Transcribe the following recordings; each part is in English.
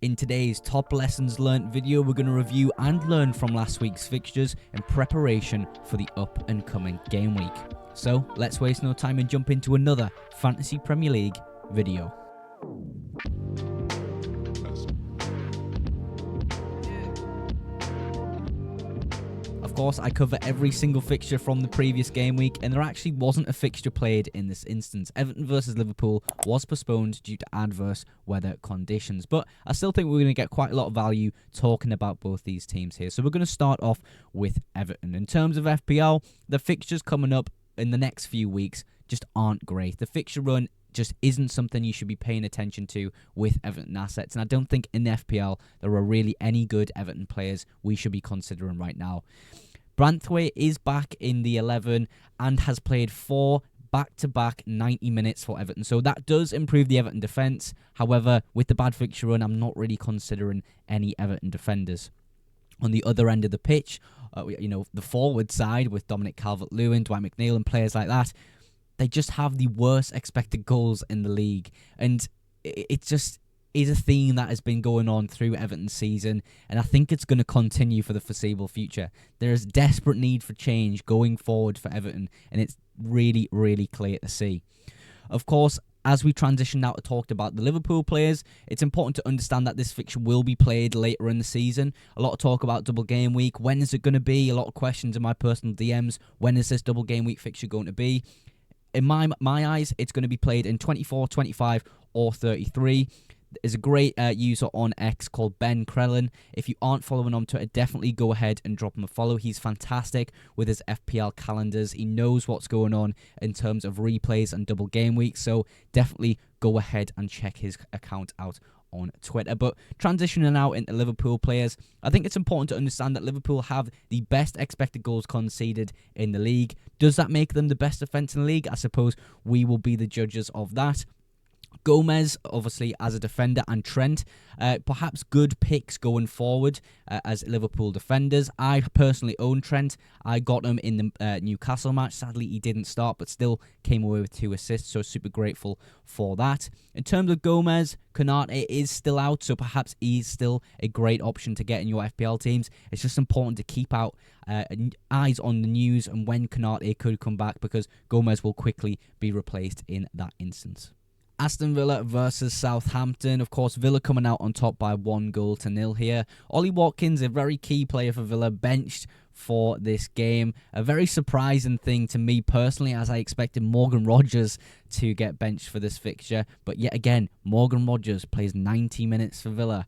In today's Top Lessons Learnt video, we're going to review and learn from last week's fixtures in preparation for the up and coming game week. So let's waste no time and jump into another Fantasy Premier League video. Of course, I cover every single fixture from the previous game week, and there actually wasn't a fixture played in this instance. Everton versus Liverpool was postponed due to adverse weather conditions, but I still think we're going to get quite a lot of value talking about both these teams here. So we're going to start off with Everton. In terms of FPL, the fixtures coming up in the next few weeks just aren't great. The fixture run just isn't something you should be paying attention to with Everton assets, and I don't think in the FPL there are really any good Everton players we should be considering right now. Branthwaite is back in the 11 and has played 4 back-to-back 90 minutes for Everton, so that does improve the Everton defence. However, with the bad fixture run, I'm not really considering any Everton defenders. On the other end of the pitch, the forward side with Dominic Calvert-Lewin, Dwight McNeil and players like that, they just have the worst expected goals in the league, and it just is a theme that has been going on through Everton's season, and I think it's going to continue for the foreseeable future. There is desperate need for change going forward for Everton, and it's really, really clear to see. Of course, as we transition now to talk about the Liverpool players, it's important to understand that this fixture will be played later in the season. A lot of talk about double game week. When is it going to be? A lot of questions in my personal DMs. When is this double game week fixture going to be? In my eyes, it's going to be played in 24, 25, or 33. There's a great user on X called Ben Krellin. If you aren't following on Twitter, definitely go ahead and drop him a follow. He's fantastic with his FPL calendars. He knows what's going on in terms of replays and double game weeks, so definitely go ahead and check his account out on Twitter. But transitioning out into Liverpool players, I think it's important to understand that Liverpool have the best expected goals conceded in the league. Does that make them the best defence in the league? I suppose we will be the judges of that. Gomez, obviously, as a defender, and Trent, perhaps good picks going forward as Liverpool defenders. I personally own Trent. I got him in the Newcastle match. Sadly, he didn't start, but still came away with 2 assists, so super grateful for that. In terms of Gomez, Konate is still out, so perhaps he's still a great option to get in your FPL teams. It's just important to keep out eyes on the news and when Konate could come back, because Gomez will quickly be replaced in that instance. Aston Villa versus Southampton. Of course, Villa coming out on top by 1-0 here. Ollie Watkins, a very key player for Villa, benched for this game. A very surprising thing to me personally, as I expected Morgan Rogers to get benched for this fixture. But yet again, Morgan Rogers plays 90 minutes for Villa.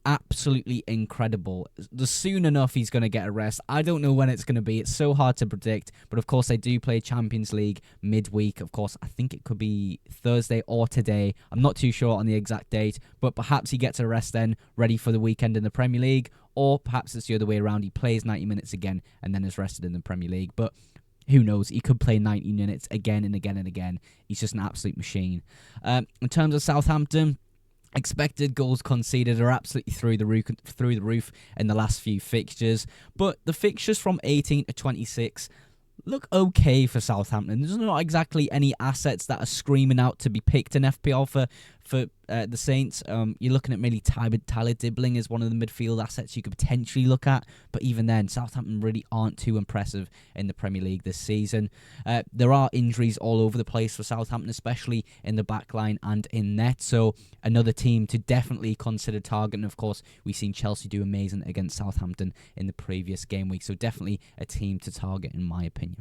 Absolutely incredible. Soon enough he's going to get a rest. I don't know when it's going to be. It's so hard to predict. But of course they do play Champions League midweek. Of course, I think it could be Thursday or today. I'm not too sure on the exact date. But perhaps he gets a rest then, ready for the weekend in the Premier League. Or perhaps it's the other way around. He plays 90 minutes again and then is rested in the Premier League. But who knows? He could play 90 minutes again and again and again. He's just an absolute machine. In terms of Southampton, expected goals conceded are absolutely through the roof in the last few fixtures, but the fixtures from 18 to 26 look okay for Southampton. There's not exactly any assets that are screaming out to be picked in FPL for the Saints. You're looking at maybe Tyler Dibbling as one of the midfield assets you could potentially look at, but even then, Southampton really aren't too impressive in the Premier League this season. There are injuries all over the place for Southampton, especially in the back line and in net, so another team to definitely consider targeting. Of course, we've seen Chelsea do amazing against Southampton in the previous game week, so definitely a team to target in my opinion.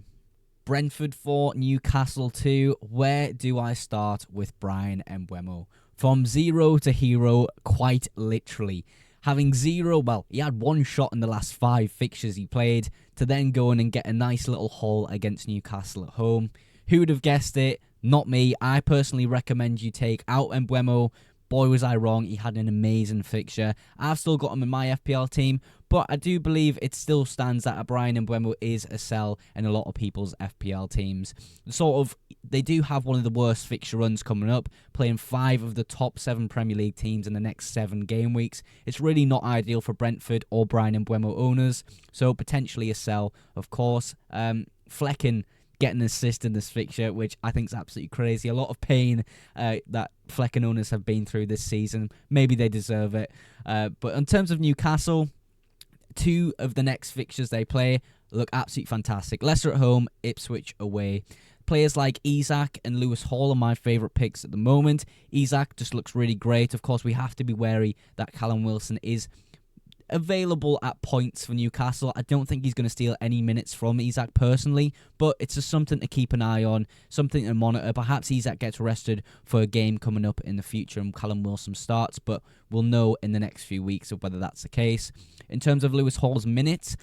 Brentford 4, Newcastle 2. Where do I start with Bryan Mbeumo? From zero to hero, quite literally. Having he had 1 shot in the last 5 fixtures he played, to then go in and get a nice little haul against Newcastle at home. Who would have guessed it? Not me. I personally recommend you take out Mbeumo. Boy, was I wrong. He had an amazing fixture. I've still got him in my FPL team, but I do believe it still stands that Bryan Mbeumo is a sell in a lot of people's FPL teams. They do have one of the worst fixture runs coming up, playing 5 of the top 7 Premier League teams in the next 7 game weeks. It's really not ideal for Brentford or Bryan Mbeumo owners, so potentially a sell, of course. Flecken get an assist in this fixture, which I think is absolutely crazy. A lot of pain that Flecken owners have been through this season. Maybe they deserve it. But in terms of Newcastle, 2 of the next fixtures they play look absolutely fantastic. Leicester at home, Ipswich away. Players like Isak and Lewis Hall are my favourite picks at the moment. Isak just looks really great. Of course, we have to be wary that Callum Wilson is available at points for Newcastle. I don't think he's going to steal any minutes from Isak personally, but it's just something to keep an eye on, something to monitor. Perhaps Isak gets rested for a game coming up in the future and Callum Wilson starts, but we'll know in the next few weeks of whether that's the case. In terms of Lewis Hall's minutes,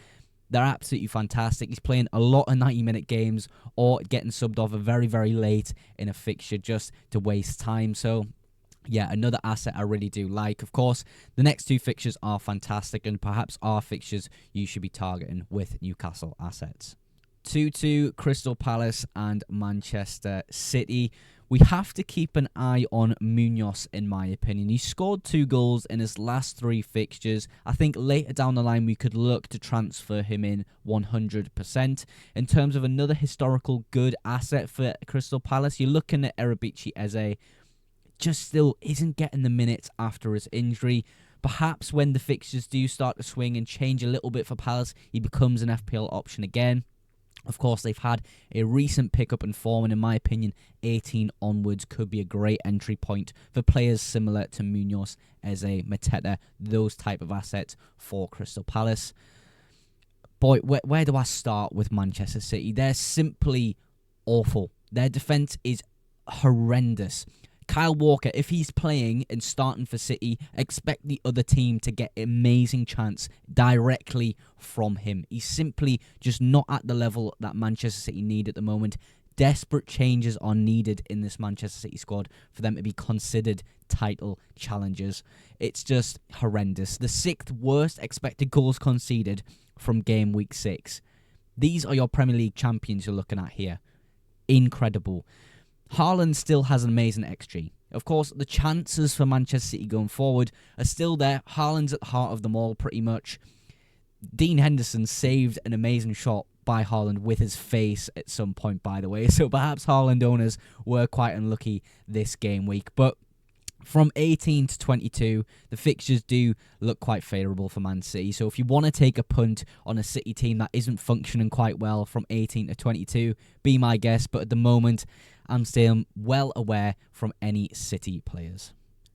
they're absolutely fantastic. He's playing a lot of 90-minute games or getting subbed off very, very late in a fixture just to waste time. So, yeah, another asset I really do like. Of course, the next 2 fixtures are fantastic and perhaps are fixtures you should be targeting with Newcastle assets. 2-2, Crystal Palace and Manchester City. We have to keep an eye on Munoz, in my opinion. He scored 2 goals in his last 3 fixtures. I think later down the line we could look to transfer him in 100%. In terms of another historical good asset for Crystal Palace, you're looking at Erebici Eze. Just still isn't getting the minutes after his injury. Perhaps when the fixtures do start to swing and change a little bit for Palace, he becomes an FPL option again. Of course, they've had a recent pickup in form, and in my opinion, 18 onwards could be a great entry point for players similar to Munoz, Eze, Mateta, those type of assets for Crystal Palace. Boy, where do I start with Manchester City? They're simply awful. Their defence is horrendous. Kyle Walker, if he's playing and starting for City, expect the other team to get amazing chance directly from him. He's simply just not at the level that Manchester City need at the moment. Desperate changes are needed in this Manchester City squad for them to be considered title challengers. It's just horrendous. The 6th worst expected goals conceded from game week 6. These are your Premier League champions you're looking at here. Incredible. Haaland still has an amazing XG. Of course, the chances for Manchester City going forward are still there. Haaland's at the heart of them all, pretty much. Dean Henderson saved an amazing shot by Haaland with his face at some point, by the way. So perhaps Haaland owners were quite unlucky this game week. But from 18 to 22, the fixtures do look quite favourable for Man City. So if you want to take a punt on a City team that isn't functioning quite well from 18 to 22, be my guest. But at the moment, I'm still well aware from any City players.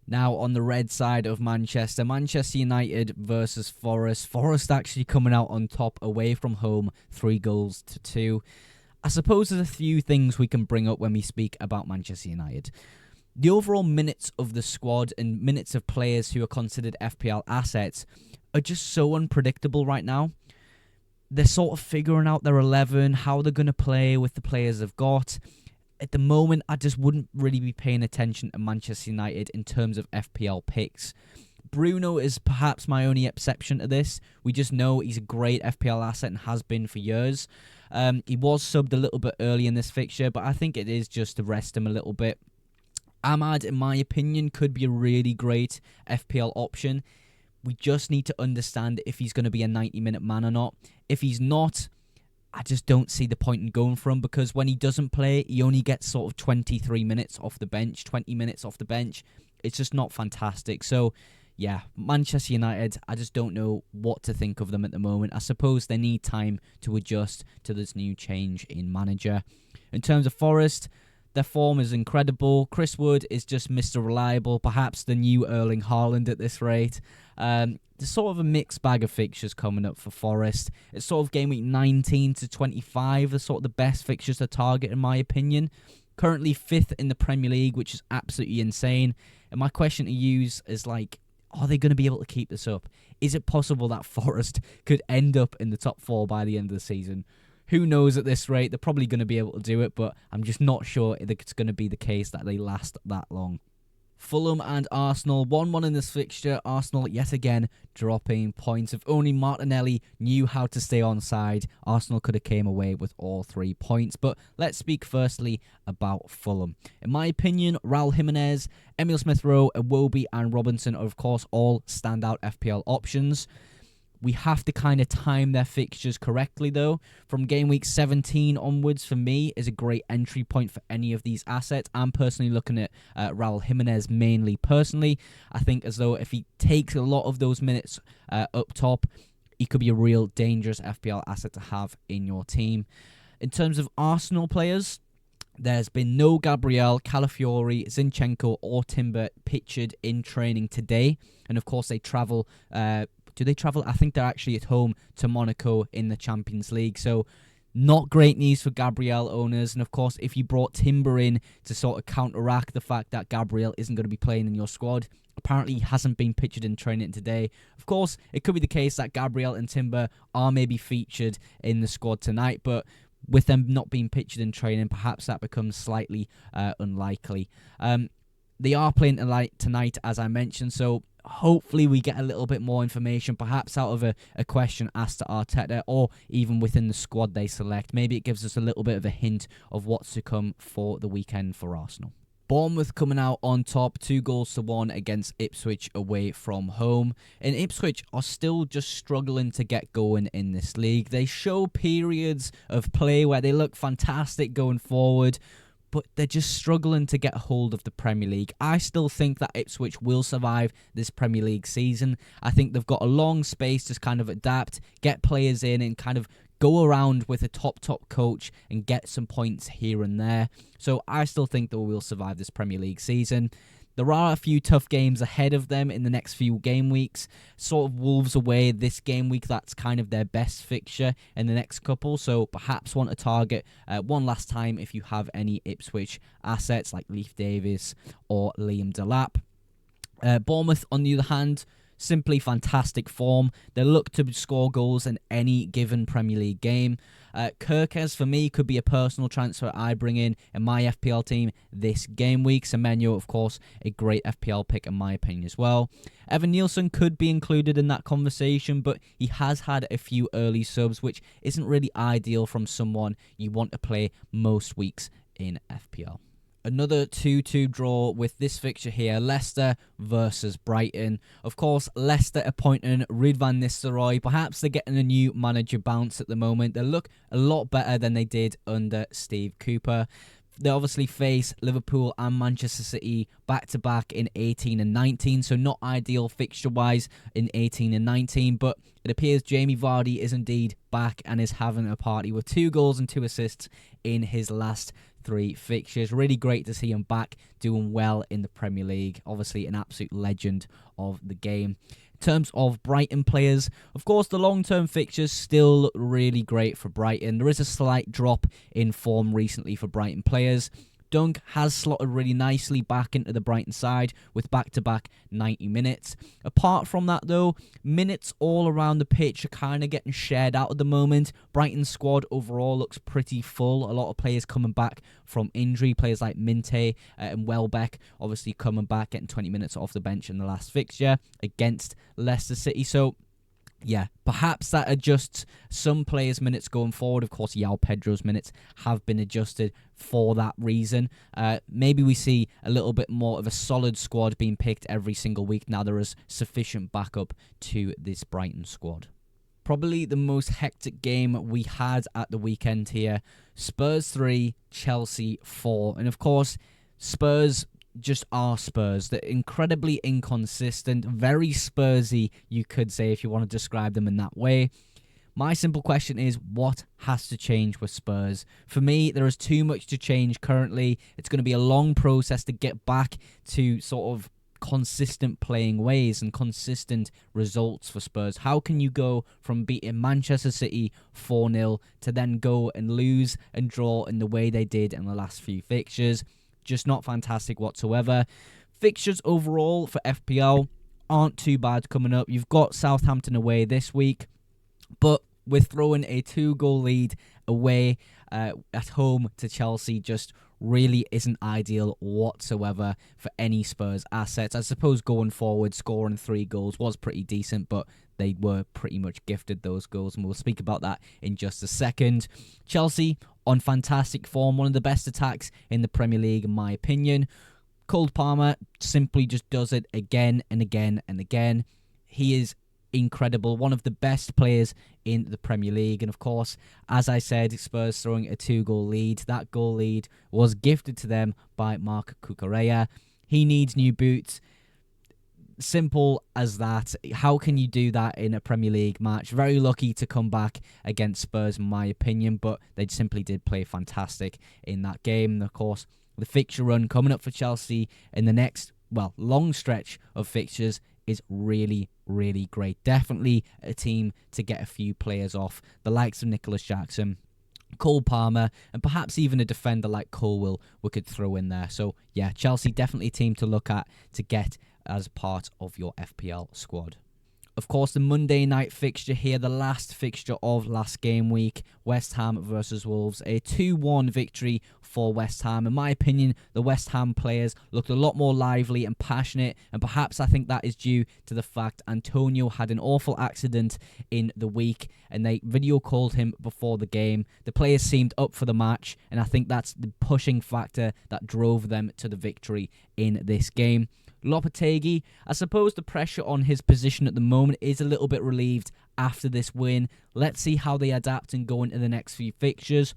Now on the red side of Manchester United versus Forest. Forest actually coming out on top away from home, 3-2. I suppose there's a few things we can bring up when we speak about Manchester United. The overall minutes of the squad and minutes of players who are considered FPL assets are just so unpredictable right now. They're sort of figuring out their 11, how they're going to play with the players they've got. At the moment, I just wouldn't really be paying attention to Manchester United in terms of FPL picks. Bruno is perhaps my only exception to this. We just know he's a great FPL asset and has been for years. He was subbed a little bit early in this fixture, but I think it is just to rest him a little bit. Ahmad, in my opinion, could be a really great FPL option. We just need to understand if he's going to be a 90-minute man or not. If he's not, I just don't see the point in going for him, because when he doesn't play, he only gets sort of 23 minutes off the bench, 20 minutes off the bench. It's just not fantastic. So, yeah, Manchester United, I just don't know what to think of them at the moment. I suppose they need time to adjust to this new change in manager. In terms of Forest, their form is incredible. Chris Wood is just Mr. Reliable, perhaps the new Erling Haaland at this rate. There's sort of a mixed bag of fixtures coming up for Forest. It's sort of game week 19 to 25, are sort of the best fixtures to target in my opinion. Currently 5th in the Premier League, which is absolutely insane. And my question to you is like, are they going to be able to keep this up? Is it possible that Forest could end up in the top 4 by the end of the season? Who knows at this rate? They're probably going to be able to do it, but I'm just not sure if it's going to be the case that they last that long. Fulham and Arsenal, 1-1 in this fixture. Arsenal yet again dropping points. If only Martinelli knew how to stay on side, Arsenal could have came away with all 3 points. But let's speak firstly about Fulham. In my opinion, Raul Jimenez, Emil Smith-Rowe, Iwobi and Robinson are of course all standout FPL options. We have to kind of time their fixtures correctly, though. From game week 17 onwards, for me, is a great entry point for any of these assets. I'm personally looking at Raul Jimenez mainly. Personally, I think as though if he takes a lot of those minutes up top, he could be a real dangerous FPL asset to have in your team. In terms of Arsenal players, there's been no Gabriel, Calafiori, Zinchenko, or Timber pictured in training today. And of course, they travel. Do they travel? I think they're actually at home to Monaco in the Champions League. So, not great news for Gabriel owners. And of course, if you brought Timber in to sort of counteract the fact that Gabriel isn't going to be playing in your squad, apparently he hasn't been pictured in training today. Of course, it could be the case that Gabriel and Timber are maybe featured in the squad tonight, but with them not being pictured in training, perhaps that becomes slightly unlikely. They are playing tonight, as I mentioned, so hopefully we get a little bit more information, perhaps out of a question asked to Arteta, or even within the squad they select. Maybe it gives us a little bit of a hint of what's to come for the weekend for Arsenal. Bournemouth coming out on top, 2-1 against Ipswich away from home. And Ipswich are still just struggling to get going in this league. They show periods of play where they look fantastic going forward, but they're just struggling to get a hold of the Premier League. I still think that Ipswich will survive this Premier League season. I think they've got a long space to kind of adapt, get players in, and kind of go around with a top coach and get some points here and there. So I still think they will survive this Premier League season. There are a few tough games ahead of them in the next few game weeks. Sort of Wolves away this game week. That's kind of their best fixture in the next couple. So perhaps want to target one last time if you have any Ipswich assets like Leif Davis or Liam Delap. Bournemouth, on the other hand, simply fantastic form. They look to score goals in any given Premier League game. Kirkes, for me, could be a personal transfer I bring in my FPL team this game week. Semenyo, of course, a great FPL pick in my opinion as well. Evan Nielsen could be included in that conversation, but he has had a few early subs, which isn't really ideal from someone you want to play most weeks in FPL. Another 2-2 draw with this fixture here, Leicester versus Brighton. Of course, Leicester appointing Ruud van Nistelrooy. Perhaps they're getting a new manager bounce at the moment. They look a lot better than they did under Steve Cooper. They obviously face Liverpool and Manchester City back-to-back in 18 and 19, so not ideal fixture-wise in 18 and 19, but it appears Jamie Vardy is indeed back and is having a party with 2 goals and 2 assists in his last 3 fixtures. Really great to see him back doing well in the Premier League. Obviously an absolute legend of the game. In terms of Brighton players, of course the long-term fixtures still look really great for Brighton. There is a slight drop in form recently for Brighton players. Dunk has slotted really nicely back into the Brighton side with back-to-back 90 minutes. Apart from that, though, minutes all around the pitch are kind of getting shared out at the moment. Brighton's squad overall looks pretty full. A lot of players coming back from injury. Players like Minte and Welbeck obviously coming back, getting 20 minutes off the bench in the last fixture against Leicester City. So, yeah, perhaps that adjusts some players' minutes going forward. Of course, João Pedro's minutes have been adjusted for that reason. Maybe we see a little bit more of a solid squad being picked every single week. Now there is sufficient backup to this Brighton squad. Probably the most hectic game we had at the weekend here. Spurs 3, Chelsea 4. And of course, Spurs just are Spurs. They're incredibly inconsistent, very Spursy, you could say, if you want to describe them in that way. My simple question is, what has to change with Spurs? For me, there is too much to change currently. It's going to be a long process to get back to sort of consistent playing ways and consistent results for Spurs. How can you go from beating Manchester City 4-0 to then go and lose and draw in the way they did in the last few fixtures? Just not fantastic whatsoever. Fixtures overall for FPL aren't too bad coming up. You've got Southampton away this week, but we're throwing a 2-goal lead away at home to Chelsea just really isn't ideal whatsoever for any Spurs assets. I suppose going forward, scoring 3 goals was pretty decent, but they were pretty much gifted those goals, and we'll speak about that in just a second. Chelsea on fantastic form, one of the best attacks in the Premier League in my opinion. Cole Palmer simply just does it again and again and again. He is incredible. One of the best players in the Premier League. And of course, as I said, Spurs throwing a 2-goal lead. That goal lead was gifted to them by Marc Cucurella. He needs new boots. Simple as that. How can you do that in a Premier League match? Very lucky to come back against Spurs, in my opinion, but they simply did play fantastic in that game. And of course, the fixture run coming up for Chelsea in the next, long stretch of fixtures is really, really great. Definitely a team to get a few players off. The likes of Nicholas Jackson, Cole Palmer, and perhaps even a defender like Colwill we could throw in there. So yeah, Chelsea definitely a team to look at to get as part of your FPL squad. Of course, the Monday night fixture here, the last fixture of last game week, West Ham versus Wolves. A 2-1 victory for West Ham. In my opinion, the West Ham players looked a lot more lively and passionate, and perhaps I think that is due to the fact Antonio had an awful accident in the week, and they video called him before the game. The players seemed up for the match, and I think that's the pushing factor that drove them to the victory in this game. Lopetegui, I suppose the pressure on his position at the moment is a little bit relieved after this win. Let's see how they adapt and go into the next few fixtures.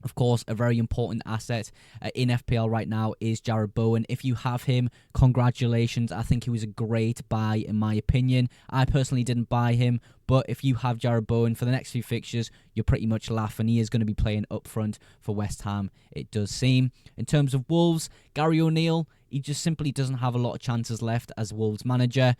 Of course, a very important asset in FPL right now is Jared Bowen. If you have him, congratulations. I think he was a great buy in my opinion. I personally didn't buy him, but if you have Jared Bowen for the next few fixtures, you're pretty much laughing. He is going to be playing up front for West Ham, it does seem. In terms of Wolves, Gary O'Neill, he just simply doesn't have a lot of chances left as Wolves manager.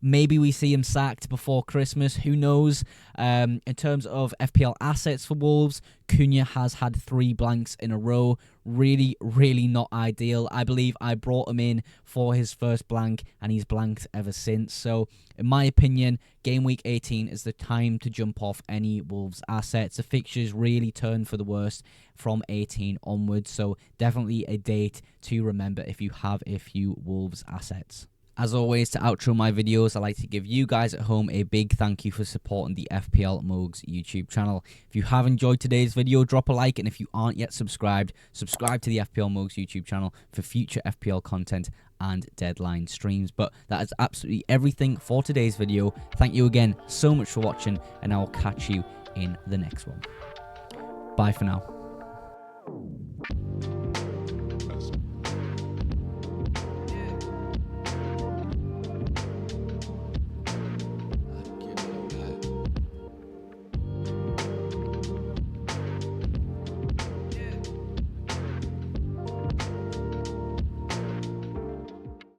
Maybe we see him sacked before Christmas. Who knows? In terms of FPL assets for Wolves, Cunha has had 3 blanks in a row. Really, really not ideal. I believe I brought him in for his first blank, and he's blanked ever since. So, in my opinion, game week 18 is the time to jump off any Wolves assets. The fixtures really turn for the worst from 18 onwards. So, definitely a date to remember if you have a few Wolves assets. As always, to outro my videos, I'd like to give you guys at home a big thank you for supporting the FPL Mugs YouTube channel. If you have enjoyed today's video, drop a like, and if you aren't yet subscribed, subscribe to the FPL Mugs YouTube channel for future FPL content and deadline streams. But that is absolutely everything for today's video. Thank you again so much for watching, and I will catch you in the next one. Bye for now.